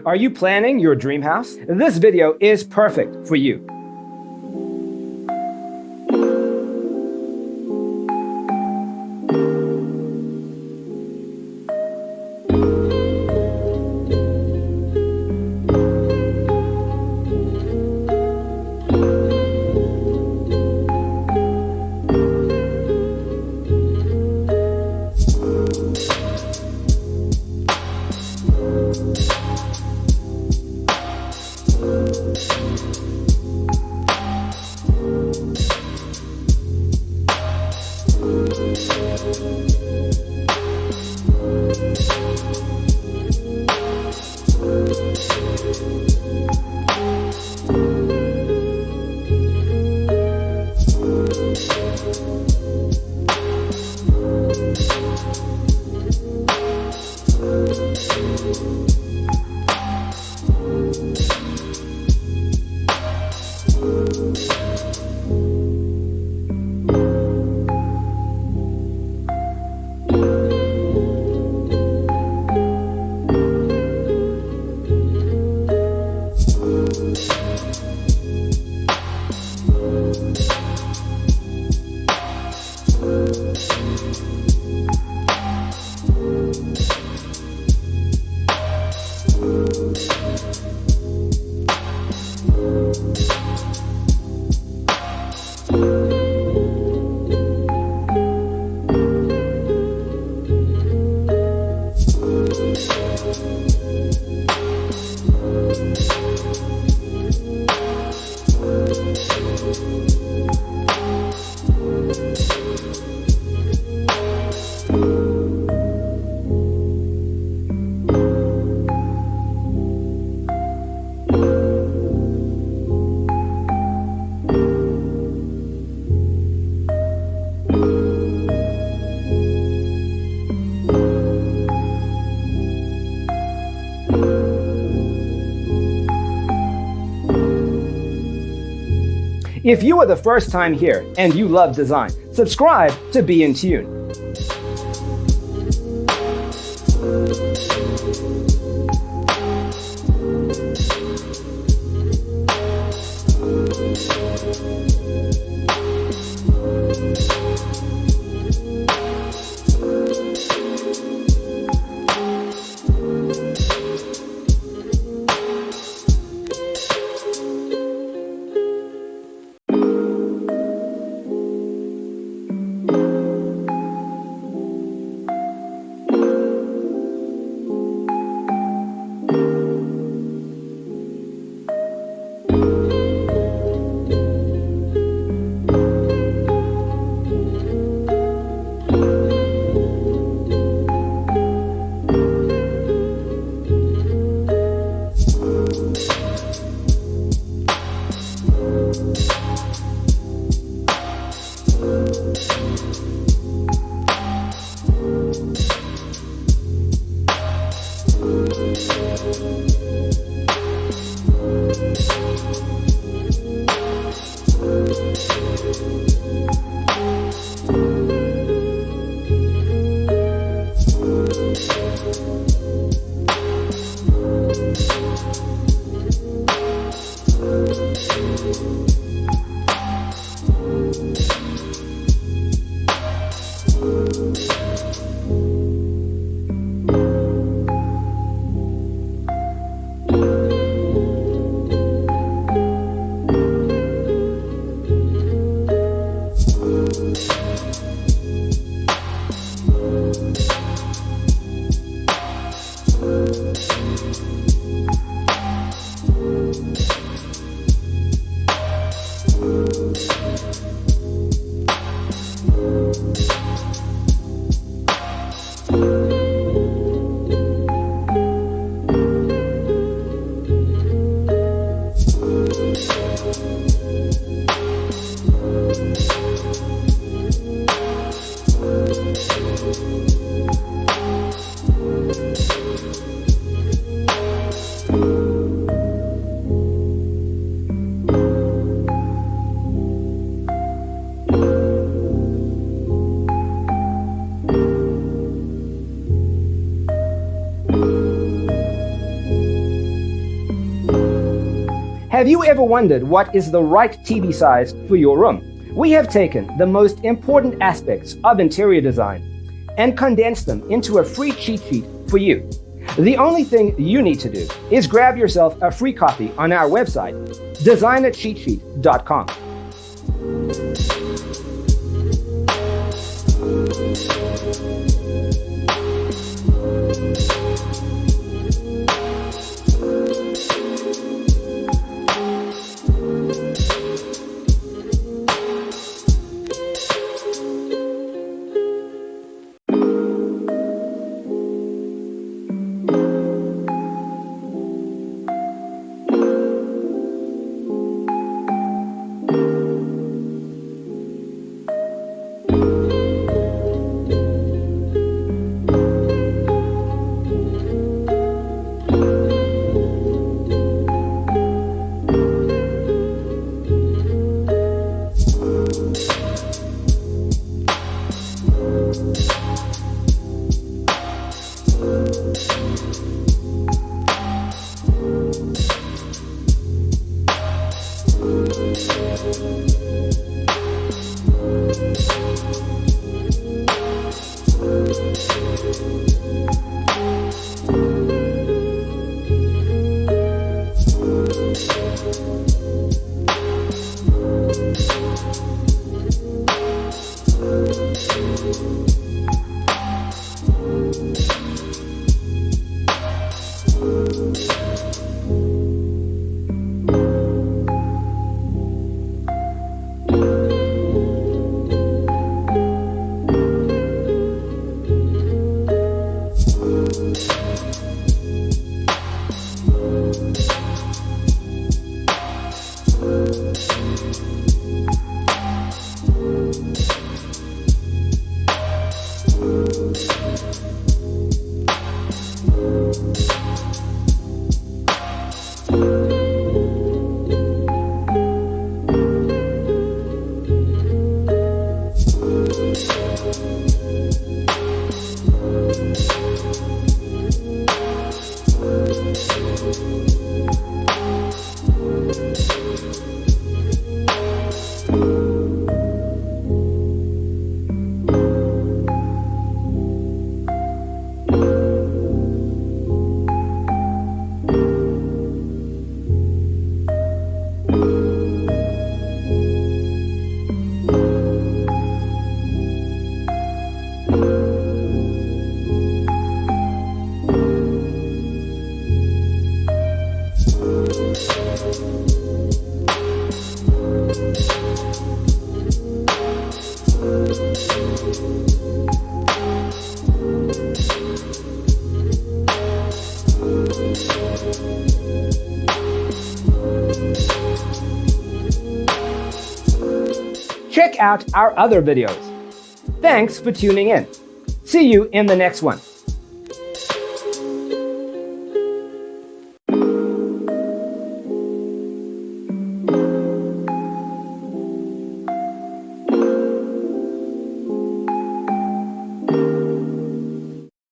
Are you planning your dream house? This video is perfect for you. If you are the first time here and you love design, subscribe to Be in Tune. Have you ever wondered what is the right TV size for your room? We have taken the most important aspects of interior design and condensed them into a free cheat sheet for you. The only thing you need to do is grab yourself a free copy on our website, designercheatsheet.com. Check out our other videos. Thanks for tuning in. See you in the next one.